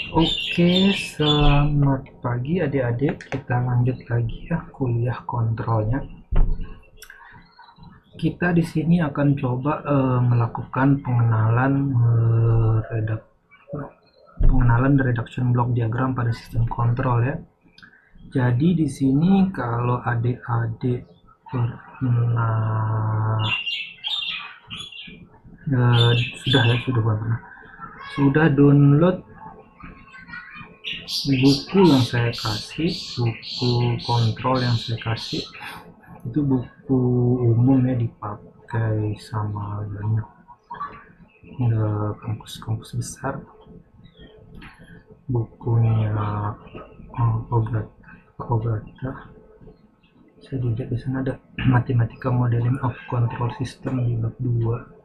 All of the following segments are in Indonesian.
Oke, selamat pagi adik-adik. Kita lanjut lagi ya kuliah kontrolnya. Kita di sini akan coba melakukan pengenalan reduction block diagram pada sistem kontrol ya. Jadi di sini kalau adik-adik pernah sudah download buku yang saya kasih, buku kontrol yang saya kasih itu buku umum ya, dipakai sama banyak kampus-kampus besar. Bukunya Ogata. Saya lihat di sana ada matematika modeling of control system di bab 2.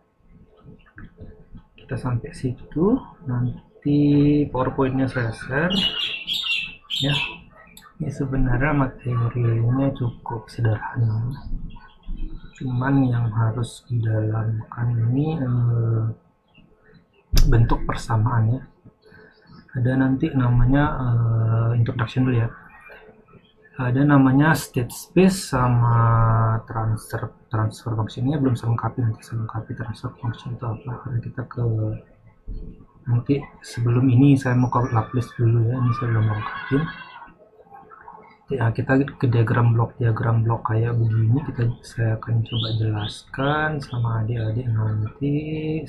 Kita sampai situ, nanti powerpointnya saya share ya. Ini sebenarnya materinya cukup sederhana, cuman yang harus didalamkan ini bentuk persamaan ya. Ada nanti namanya introduction dulu ya, ada namanya state space sama transfer functionnya belum saya lengkapi. Nanti saya lengkapi transfer function itu apa, karena kita nanti sebelum ini saya mau ke Laplace dulu ya, ini saya belum lengkapin ya. Kita ke diagram blok kayak begini, saya akan coba jelaskan sama adik-adik nanti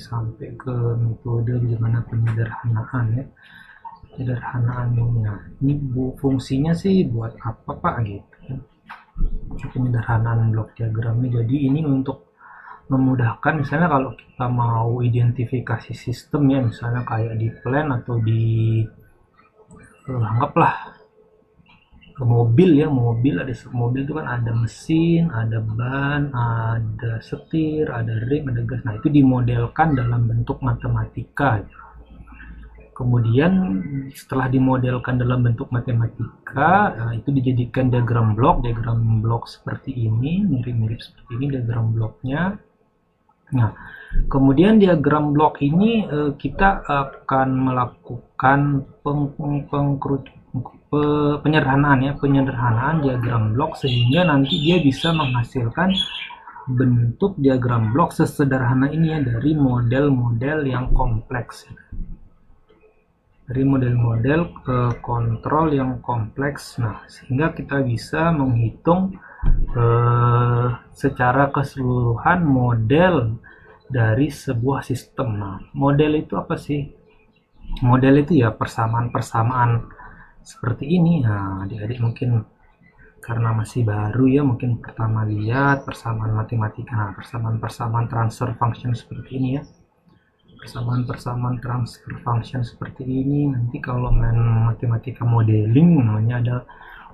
sampai ke metode bagaimana penyederhanaan ya. Ini fungsinya sih buat apa Pak gitu ya, penyederhanaan blok diagramnya. Jadi ini untuk memudahkan misalnya kalau kita mau identifikasi sistem ya, misalnya kayak di plan atau di anggaplah mobil ya, mobil itu kan ada mesin, ada ban, ada setir, ada rem, ada gas. Nah itu dimodelkan dalam bentuk matematika. Kemudian setelah dimodelkan dalam bentuk matematika, itu dijadikan diagram blok seperti ini, mirip-mirip seperti ini diagram bloknya. Nah, kemudian diagram blok ini kita akan melakukan penyederhanaan diagram blok sehingga nanti dia bisa menghasilkan bentuk diagram blok sesederhana ini ya, dari model-model yang kompleks. Dari model-model kontrol yang kompleks. Nah, sehingga kita bisa menghitung secara keseluruhan model dari sebuah sistem. Nah, model itu apa sih? Model itu ya persamaan-persamaan seperti ini. Nah, adik-adik mungkin karena masih baru ya, mungkin pertama lihat persamaan matematika. Nah, persamaan transfer function seperti ini ya. Persamaan transfer function seperti ini nanti kalau main matematika modeling namanya ada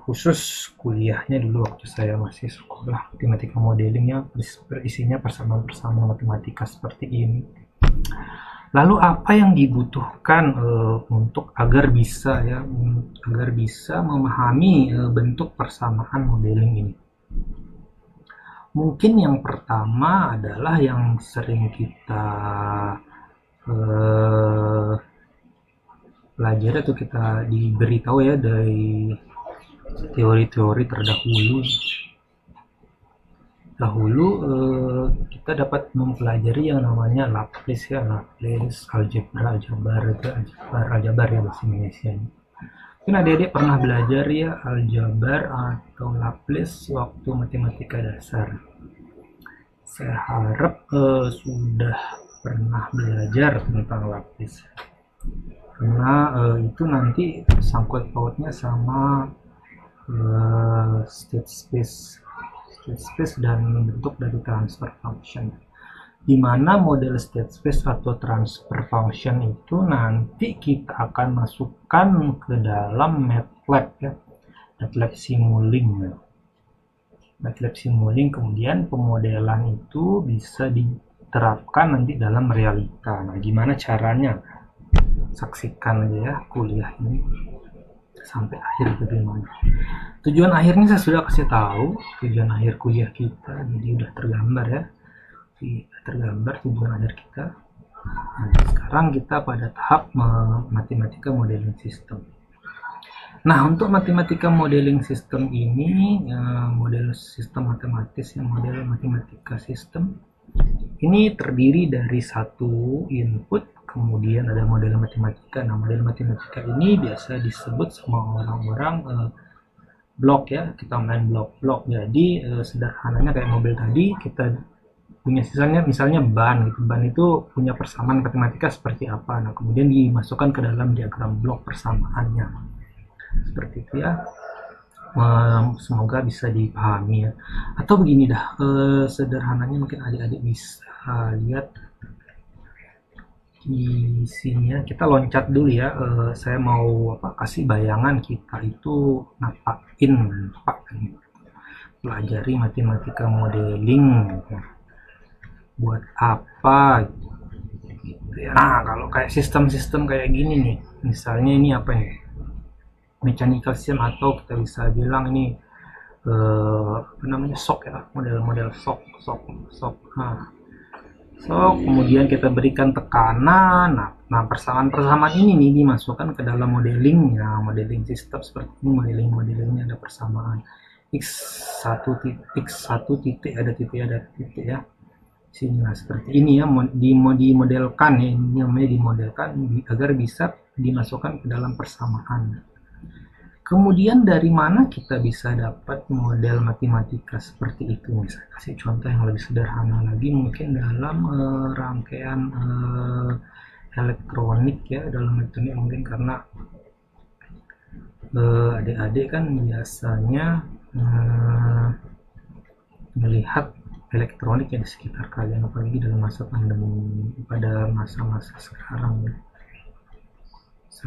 khusus kuliahnya dulu waktu saya masih sekolah matematika modelingnya, berisinya persamaan matematika seperti ini. Lalu apa yang dibutuhkan untuk agar bisa memahami bentuk persamaan modeling ini? Mungkin yang pertama adalah yang sering kita pelajari atau kita diberitahu ya dari teori-teori terdahulu. Kita dapat mempelajari yang namanya Laplace ya, Laplace aljabar ya bahasa Indonesia. Mungkin adik-adik pernah belajar ya aljabar atau Laplace waktu matematika dasar. Saya harap sudah pernah belajar tentang Laplace, karena itu nanti sangkut pautnya sama state space dan bentuk dari transfer function, di mana model state space atau transfer function itu nanti kita akan masukkan ke dalam MATLAB ya, MATLAB Simulink. Kemudian pemodelan itu bisa diterapkan nanti dalam realita. Nah, gimana caranya? Saksikan aja ya kuliah ini sampai akhir bagaimana. Tujuan akhirnya saya sudah kasih tahu, tujuan akhir kuliah kita, jadi udah tergambar ya. Tergambar tujuan akhir kita. Nah, sekarang kita pada tahap matematika modeling system. Nah, untuk matematika modeling system ini, model sistem matematis yang model matematika sistem ini terdiri dari satu input, kemudian ada model matematika. Nah, model matematika ini biasa disebut sama orang-orang blok ya, kita main blok-blok. Jadi sederhananya kayak mobil tadi, kita punya sisanya misalnya ban gitu. Ban itu punya persamaan matematika seperti apa. Nah, kemudian dimasukkan ke dalam diagram blok persamaannya. Seperti itu ya. Semoga bisa dipahami ya. Atau begini dah, sederhananya mungkin adik-adik bisa lihat di sini ya. Kita loncat dulu ya. Saya mau kasih bayangan kita itu nampakin pelajari matematika modeling. Buat apa gitu ya. Nah, kalau kayak sistem-sistem kayak gini nih, misalnya ini apa nih, mechanical system, atau kita bisa bilang ini apa namanya, shock ya, model-model shock. Nah, kemudian kita berikan tekanan. Nah, persamaan-persamaan ini nih dimasukkan ke dalam modelingnya, modeling sistem seperti ini. Modelingnya ada persamaan x1 titik ada titik ya. Sini seperti ini ya, dimodelkan ya, ini namanya dimodelkan agar bisa dimasukkan ke dalam persamaan. Kemudian dari mana kita bisa dapat model matematika seperti itu? Saya kasih contoh yang lebih sederhana lagi, mungkin dalam rangkaian elektronik ya, dalam elektronik mungkin karena adik-adik kan biasanya melihat elektronik yang di sekitar kalian, apalagi dalam masa pandemi, pada masa-masa sekarang,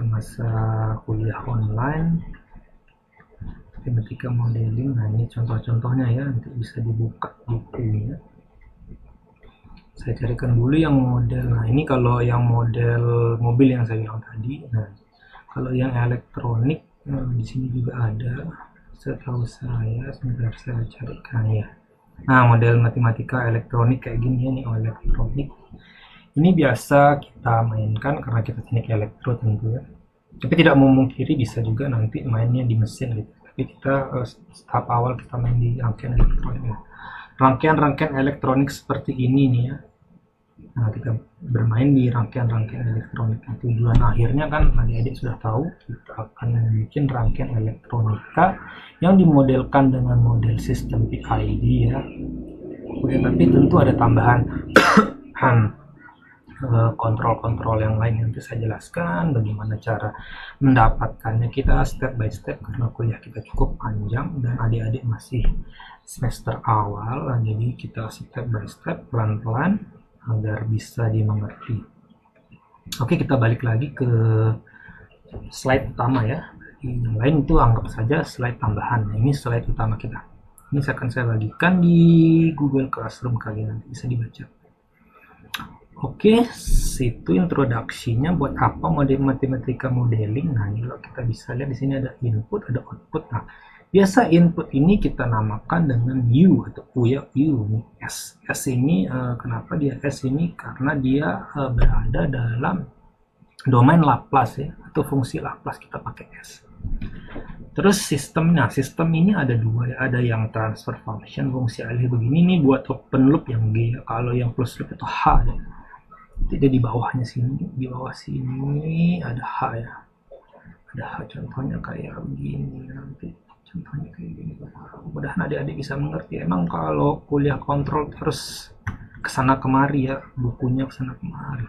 masa kuliah online, matematika modeling. Nah, ini contoh-contohnya ya, nanti bisa dibuka bukunya. Saya carikan dulu yang model. Nah, ini kalau yang model mobil yang saya bilang tadi. Nah, kalau yang elektronik, di sini juga ada. Setahu saya, sebentar saya carikan ya. Nah, model matematika elektronik kayak gini ya nih, elektronik. Ini biasa kita mainkan karena kita teknik elektro tentu ya. Tapi tidak memungkiri bisa juga nanti mainnya di mesin gitu. Tapi kita tahap awal kita main di rangkaian elektronik ya. Rangkaian-rangkaian elektronik seperti ini nih ya. Nah, kita bermain di rangkaian-rangkaian elektronik. Nah, tujuan akhirnya kan adik-adik sudah tahu, kita akan bikin rangkaian elektronika yang dimodelkan dengan model sistem PID ya. Kemudian tapi tentu ada tambahan kontrol-kontrol yang lain yang nanti saya jelaskan bagaimana cara mendapatkannya. Kita step by step karena kuliah kita cukup panjang dan adik-adik masih semester awal, jadi kita step by step, pelan-pelan agar bisa dimengerti. Oke, kita balik lagi ke slide utama ya. Yang lain itu anggap saja slide tambahan. Nah, ini slide utama kita. Ini akan saya bagikan di Google Classroom kalian, nanti bisa dibaca. Oke, itu introduksinya buat apa model matematika modeling. Nah, ini kalau kita bisa lihat di sini ada input, ada output. Nah, biasa input ini kita namakan dengan U atau U ya, U. S. S ini kenapa dia S ini? Karena dia berada dalam domain Laplace ya, atau fungsi Laplace kita pakai S. Terus sistemnya, sistem ini ada dua ya, ada yang transfer function fungsi alih begini nih buat open loop yang G ya. Kalau yang closed loop itu H ya. Tidak di bawahnya sini, di bawah sini ada H ya. Ada H, contohnya kayak begini nanti. Contohnya kayak gini. Mudah-mudahan adik-adik bisa mengerti. Emang kalau kuliah kontrol terus kesana kemari ya, bukunya kesana kemari.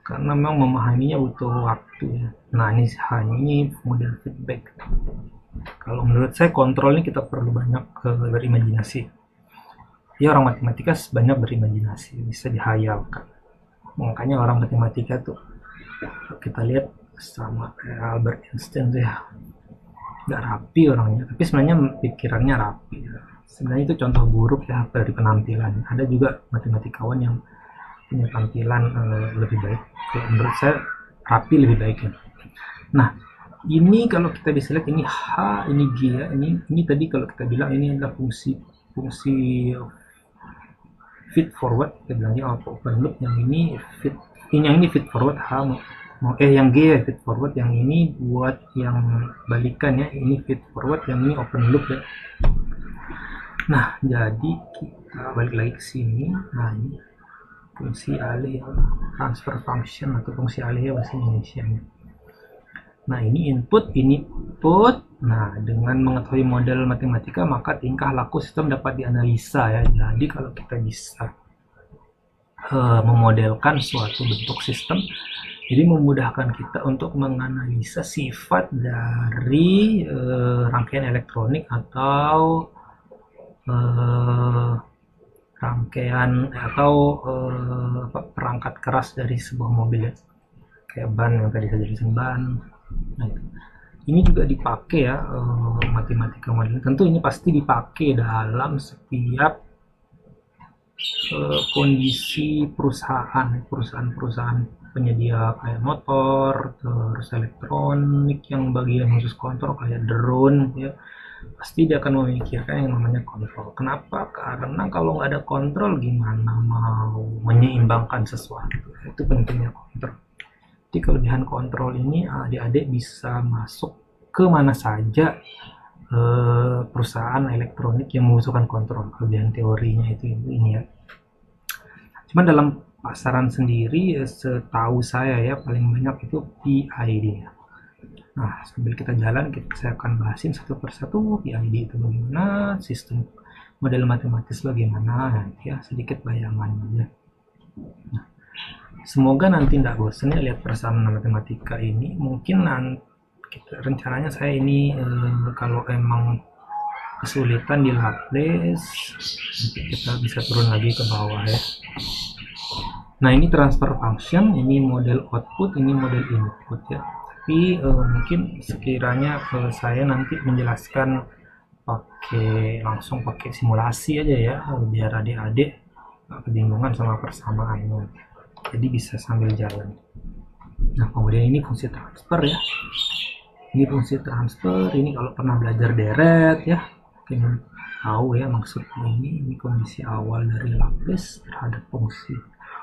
Karena memang memahaminya butuh waktu ya. Nah, ini hanya ini model feedback. Kalau menurut saya kontrol ini kita perlu banyak berimajinasi. Ya, orang matematika banyak berimajinasi, bisa dihayalkan. Makanya orang matematika tuh kita lihat sama Albert Einstein tuh ya, nggak rapi orangnya, tapi sebenarnya pikirannya rapi ya. Sebenarnya itu contoh buruk ya dari penampilan. Ada juga matematikawan yang punya tampilan lebih baik. Kalau menurut saya rapi lebih baik ya. Nah, ini kalau kita bisa lihat ini H, ini G ya. Ini tadi kalau kita bilang ini adalah fungsi feed forward, kita bilangnya open loop, yang ini feed forward yang G ya feed forward, yang ini buat yang balikan ya, ini feed forward, yang ini open loop ya. Nah, jadi kita balik lagi ke sini. Nah, ini fungsi alih transfer function atau fungsi alih bahasa Indonesia. Nah, ini input, ini output. Nah, dengan mengetahui model matematika, maka tingkah laku sistem dapat dianalisa ya. Jadi kalau kita bisa memodelkan suatu bentuk sistem, jadi memudahkan kita untuk menganalisa sifat dari rangkaian elektronik atau rangkaian atau perangkat keras dari sebuah mobil ya, kayak ban yang tadi saya jelasin ban. Nah, ini juga dipakai ya, matematika modeling. Tentu ini pasti dipakai dalam setiap kondisi perusahaan penyedia kayak motor, terus elektronik yang bagian khusus kontrol kayak drone ya. Pasti dia akan memikirkan yang namanya kontrol. Kenapa? Karena kalau nggak ada kontrol, gimana mau menyeimbangkan sesuatu? Itu pentingnya kontrol. Jadi kelebihan kontrol ini adik-adik bisa masuk ke mana saja perusahaan elektronik yang membutuhkan kontrol. Kelebihan teorinya itu ini ya. Cuman dalam pasaran sendiri, setahu saya ya paling banyak itu PID ya. Nah, sambil kita jalan, saya akan bahasin satu persatu PID itu bagaimana, sistem model matematis bagaimana, ya sedikit bayangan aja. Nah, semoga nanti tidak bosan ya lihat persamaan matematika ini. Mungkin nanti rencananya saya ini kalau emang kesulitan di Laplace, kita bisa turun lagi ke bawah ya. Nah, ini transfer function, ini model output, ini model input ya. Tapi mungkin sekiranya saya nanti menjelaskan langsung pakai simulasi aja ya, biar adik-adik nggak kebingungan sama persamaannya, jadi bisa sambil jalan. Nah, kemudian ini fungsi transfer ya, ini fungsi transfer. Ini kalau pernah belajar deret ya mungkin tahu ya maksudnya. Ini kondisi awal dari Laplace terhadap fungsi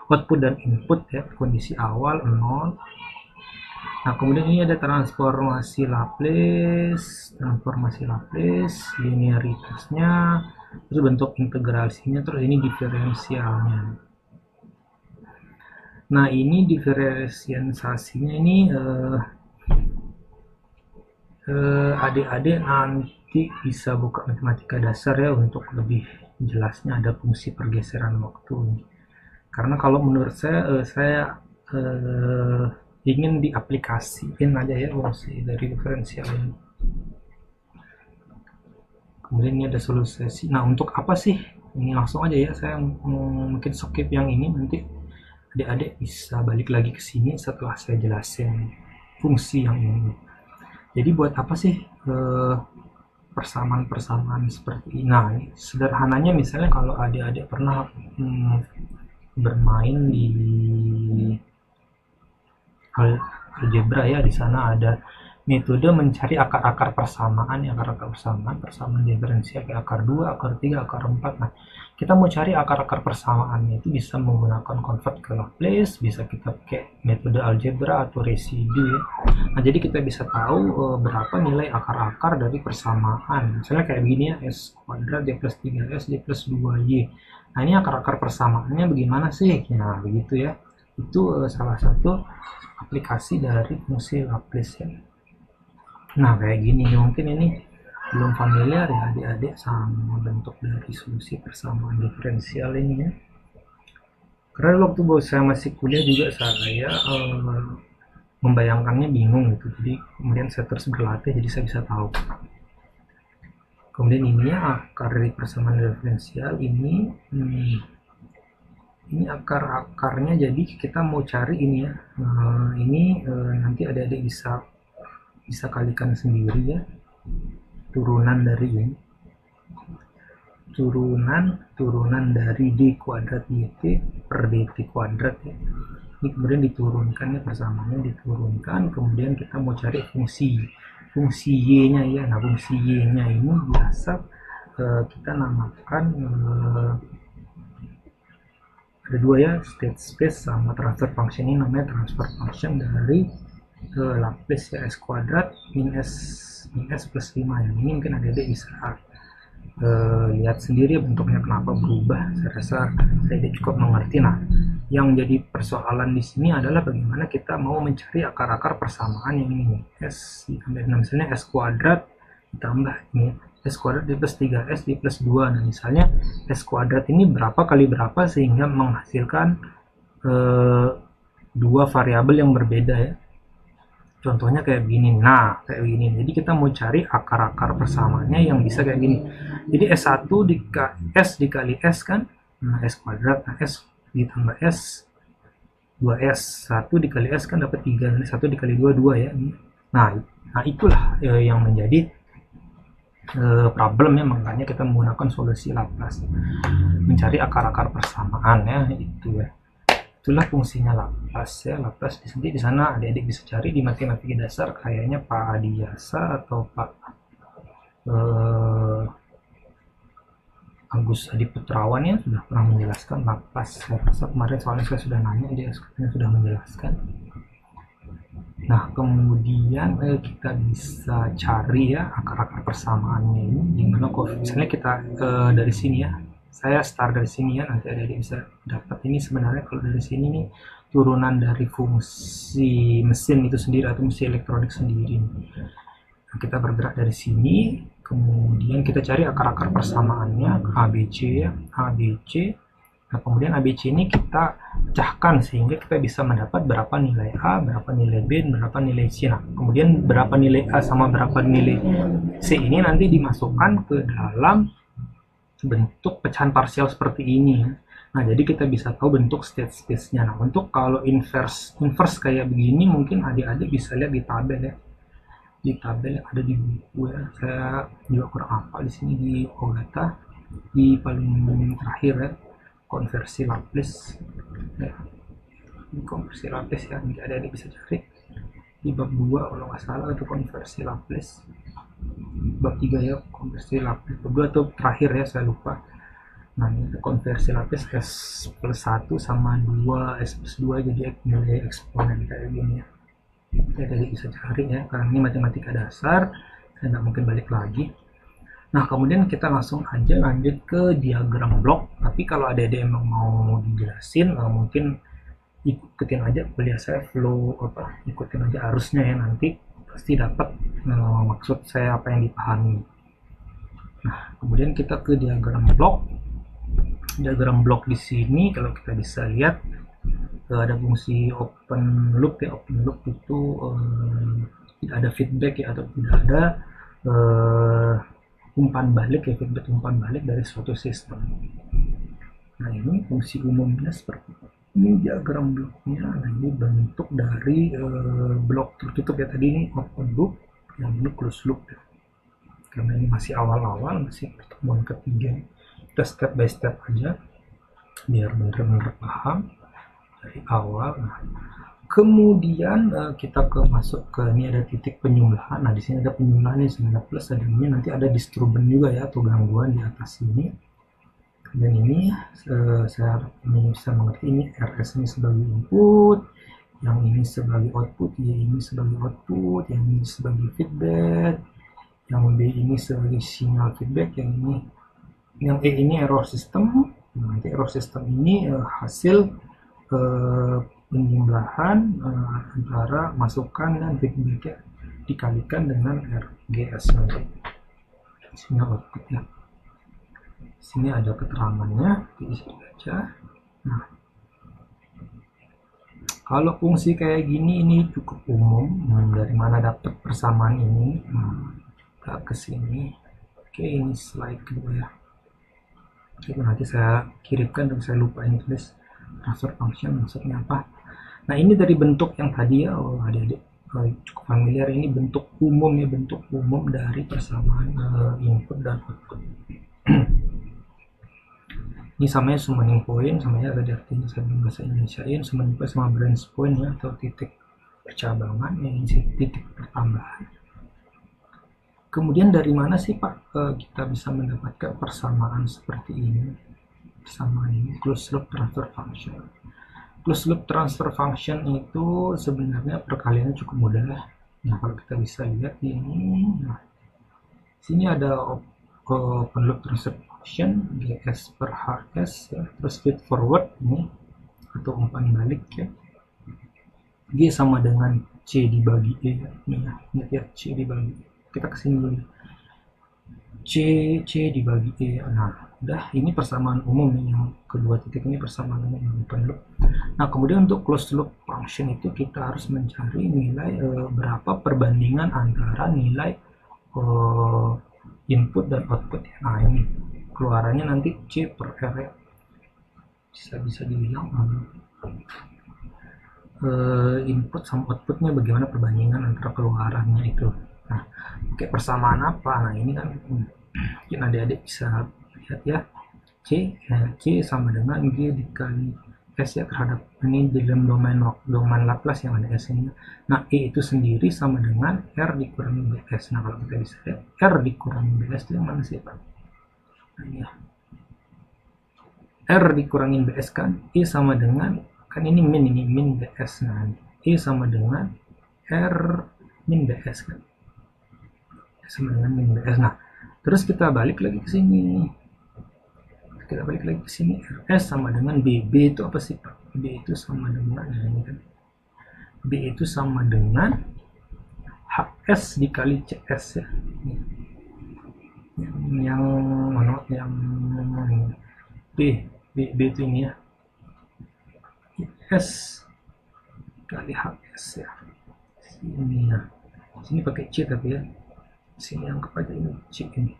output dan input ya, kondisi awal 0. Nah, kemudian ini ada transformasi Laplace, linearitasnya, terus bentuk integrasinya, terus ini diferensialnya. Nah, ini diferensiasinya ini adik-adik nanti bisa buka matematika dasar ya untuk lebih jelasnya ada fungsi pergeseran waktu. Karena kalau menurut saya ingin diaplikasiin aja ya fungsi dari diferensial ini. Kemudian ini ada solusi. Nah, untuk apa sih? Ini langsung aja ya, saya mungkin skip yang ini, nanti adik-adik bisa balik lagi ke sini setelah saya jelasin fungsi yang ini. Jadi buat apa sih persamaan-persamaan seperti ini? Nah, ini sederhananya misalnya kalau adik-adik pernah bermain di algebra ya, di sana ada metode mencari akar-akar persamaan ya, persamaan diferensial kayak akar 2, akar 3, akar 4. Nah, kita mau cari akar-akar persamaannya itu bisa menggunakan convert ke Laplace, bisa kita pakai metode algebra atau residu ya. Nah, jadi kita bisa tahu berapa nilai akar-akar dari persamaan. Misalnya kayak begini ya, S kuadrat D plus 3S D plus 2Y. Nah, ini akar-akar persamaannya bagaimana sih? Nah, begitu ya. Itu salah satu aplikasi dari fungsi Laplace ya. Nah, kayak gini mungkin ini belum familiar ya adik-adik sama bentuk dari solusi persamaan diferensial ini ya. Karena waktu saya masih kuliah juga saya membayangkannya bingung gitu. Jadi kemudian saya terus berlatih jadi saya bisa tahu. Kemudian ini ya akar dari persamaan diferensial ini. Ini akar-akarnya, jadi kita mau cari ini ya. Ini nanti adik-adik bisa kalikan sendiri ya, turunan dari ini, turunan dari d kuadrat dt per dt kuadrat ya. Ini kemudian diturunkan ya, persamaannya diturunkan, kemudian kita mau cari fungsi y nya ya. Nah, fungsi y nya ini biasa kita namakan ada dua ya, state space sama transfer function. Ini namanya transfer function dari Laplace ya, s kuadrat min s plus 5 ya. Ini mungkin adik-adik bisa lihat sendiri bentuknya kenapa berubah. Saya rasa adik-adik cukup mengerti. Nah, yang jadi persoalan di sini adalah bagaimana kita mau mencari akar-akar persamaan yang ini. S ditambah, misalnya s kuadrat ditambah ini s kuadrat di plus 3s di plus 2. Nah, misalnya s kuadrat ini berapa kali berapa sehingga menghasilkan dua variabel yang berbeda ya. Contohnya kayak begini. Nah, kayak begini. Jadi kita mau cari akar-akar persamaannya yang bisa kayak gini. Jadi S1 S dikali S kan, nah S kuadrat. Nah, S ditambah S 2S. 1 dikali S kan dapat 3. Nah, 1 dikali 2, 2 ya. Nah itulah yang menjadi problem ya, makanya kita menggunakan solusi Laplace. Mencari akar-akar persamaan ya, itu ya. Itulah fungsinya Laplace ya. Laplace di sana adik-adik bisa cari di matematika dasar, kayaknya Pak Adiasa atau Pak Agus Adi Putrawan ya sudah pernah menjelaskan Laplace. Saya rasa kemarin soalnya saya sudah nanya, dia sudah menjelaskan. Nah, kemudian kita bisa cari ya akar-akar persamaannya ini gimana kok. Misalnya kita dari sini ya, saya start dari sini ya, nanti adik-adik bisa dapat. Ini sebenarnya kalau dari sini nih turunan dari fungsi mesin itu sendiri atau mesin elektronik sendiri. Nah, kita bergerak dari sini, kemudian kita cari akar-akar persamaannya ABC ya, ABC. Nah, kemudian ABC ini kita pecahkan sehingga kita bisa mendapat berapa nilai A, berapa nilai B, berapa nilai C. Nah, kemudian berapa nilai A sama berapa nilai C ini nanti dimasukkan ke dalam bentuk pecahan parsial seperti ini. Nah, jadi kita bisa tahu bentuk state space-nya. Nah, untuk kalau inverse kayak begini mungkin adik-adik bisa lihat di tabel ya. Di tabel yang ada di buku ya. Saya juga kurang hafal di sini di Ogata di paling terakhir ya. Konversi Laplace ya. Konversi Laplace ya, nanti ada bisa cari di bab 2 kalau nggak salah itu konversi Laplace, bab 3 ya konversi Laplace, bab 2 atau terakhir ya saya lupa. Nah, ini konversi Laplace S plus 1 sama 2 S plus 2 jadi nilai eksponen kayak gini ya. Jadi bisa cari ya, karena ini matematika dasar saya nggak mungkin balik lagi. Nah, kemudian kita langsung aja lanjut ke diagram blok. Tapi kalau ada emang mau dijelasin, mungkin ikutin aja kuliah saya flow ikutin aja arusnya ya, nanti pasti dapat maksud saya apa yang dipahami. Nah, kemudian kita ke diagram blok. Diagram blok di sini kalau kita bisa lihat ada fungsi open loop ya. Open loop itu tidak ada feedback ya, atau tidak ada umpan balik ya, feedback umpan balik dari suatu sistem. Nah, ini fungsi umumnya seperti ini diagram bloknya. Nah, ini bentuk dari blok tertutup ya, tadi ini open loop, yang ini close loop ya. Karena ini masih awal-awal, masih pertemuan ketiga, kita step by step aja biar benar-benar paham dari awal. Nah, kemudian kita masuk ke ini ada titik penyumlahan. Nah, di sini ada penyumlahan ini 9 plus, ada ini nanti ada disturban juga ya atau gangguan di atas ini. Dan ini saya ini bisa mengerti ini RS ini sebagai input, yang ini sebagai output, Y ini sebagai output, yang ini sebagai feedback, yang B ini sebagai sinyal feedback, yang E ini error system. Nanti error system ini hasil penjumlahan antara masukan dan feedback dikalikan dengan RGS nanti sinyal output ya. Sini ada keterangannya, bisa dibaca. Nah, kalau fungsi kayak gini ini cukup umum. Dari mana dapat persamaan ini? Nah, kita ke sini. Oke, ini slide kedua ya. Oke, nanti saya kirimkan dan saya lupa ini tulis transfer function maksudnya apa. Nah, ini dari bentuk yang tadi ya, adik-adik cukup familiar. Ini bentuk umum ya, bentuk umum dari persamaan input dan output. Ini samanya summoning point, samanya ada di artinya saya belum bahasa Indonesiain. Summoning point sama branch point ya, atau titik percabangan ya, ini titik pertambahan. Kemudian dari mana sih Pak kita bisa mendapatkan persamaan seperti ini? sama ini closed loop transfer function. Closed loop transfer function itu sebenarnya perkaliannya cukup mudah. Nah, kalau kita bisa lihat ini, nah, sini ada open loop transfer function gs per hs ya, terus feed forward ini atau umpan balik ya, g sama dengan c dibagi e ya. Ini ya, ingat ya, c dibagi e. Kita kesini dulu ya. C dibagi E. Nah, udah ini persamaan umum nih, yang kedua titik ini persamaan umum yang open loop. Nah, kemudian untuk closed loop function itu kita harus mencari nilai berapa perbandingan antara nilai input dan output. Nah, ini keluarannya nanti C per R ya. Bisa dibilang input sama outputnya bagaimana perbandingan antara keluarannya itu. Nah, pakai persamaan apa? Nah, ini kan mungkin adik-adik bisa lihat ya, C sama dengan G dikali S ya, terhadap ini di dalam domain Laplace yang ada S nya. Nah, E itu sendiri sama dengan R dikurangi BS. Nah, kalau kita bisa lihat R dikurangi BS itu yang mana sih Pak? Nah, ini ya, R dikurangi BS kan, E sama dengan, kan ini min BS. Nah, E sama dengan R min BS kan, sama dengan min BS. Nah, terus kita balik lagi ke sini. RS sama dengan BB itu apa sih Pak? B itu sama dengan, nah ini kan, B itu sama dengan HS dikali CS ya. Yang mana? Yang B itu ini ya. S kali HS ya. Sini ya. Sini pakai C tapi ya. Sini anggap aja ini C ini.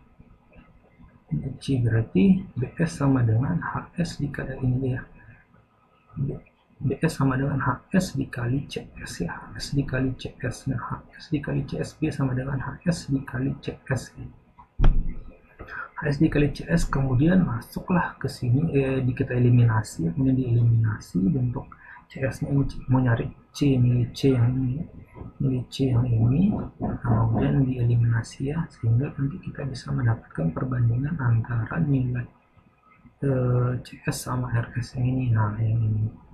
C berarti BS sama dengan HS dikali ini ya. BS sama dengan HS dikali CS ya. HS dikali CS. Nah, HS dikali CSB sama dengan HS dikali CS. HS dikali CS kemudian masuklah ke sini, kita eliminasi, kemudian dieliminasi bentuk CS-nya ini, mau nyari C, milih C yang ini, nah, kemudian dieliminasi ya, sehingga nanti kita bisa mendapatkan perbandingan antara nilai CS sama RS yang ini.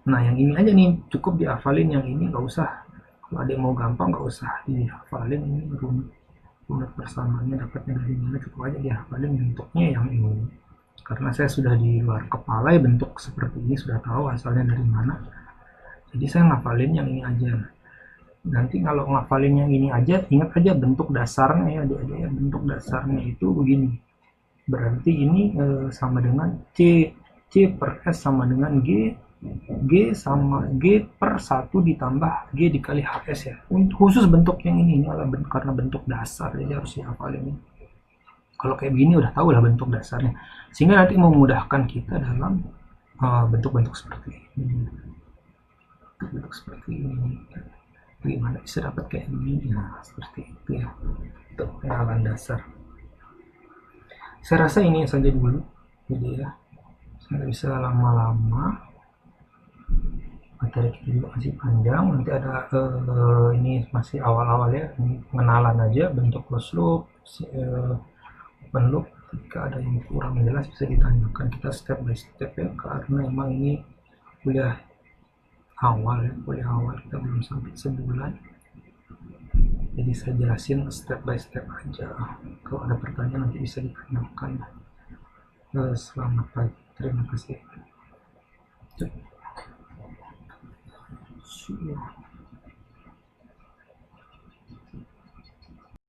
Nah yang ini aja nih cukup dihafalin, yang ini nggak usah, kalau ada yang mau gampang nggak usah dihafalin ini runut persamaannya dapatnya dari mana, cukup aja dihafalin bentuknya yang ini, karena saya sudah di luar kepala ya, bentuk seperti ini sudah tahu asalnya dari mana, jadi saya ngafalin yang ini aja. Nanti kalau ngafalin yang ini aja, ingat aja bentuk dasarnya ya adik-adik ya, bentuk dasarnya itu begini, berarti ini sama dengan C per S sama dengan G sama G per 1 ditambah G dikali HS ya. Khusus bentuk yang ini adalah karena bentuk dasar, jadi harus dihafalin. Kalau kayak begini udah tahu lah bentuk dasarnya, sehingga nanti memudahkan kita dalam bentuk-bentuk seperti ini. Bentuk seperti ini, bagaimana bisa dapat kayak begini? Nah, seperti itu ya, untuk pengenalan dasar. Saya rasa ini saja dulu, jadi ya, saya bisa lama-lama, materi kita juga masih panjang, nanti ada ini masih awal-awal ya, ini pengenalan aja bentuk closed loop, open loop. Jika ada yang kurang jelas bisa ditanyakan, kita step by step ya, karena emang ini kuliah awal kita belum sampai sebulan, jadi saya jelasin step by step aja. Kalau ada pertanyaan nanti bisa ditanyakan. Selamat pagi, terima kasih.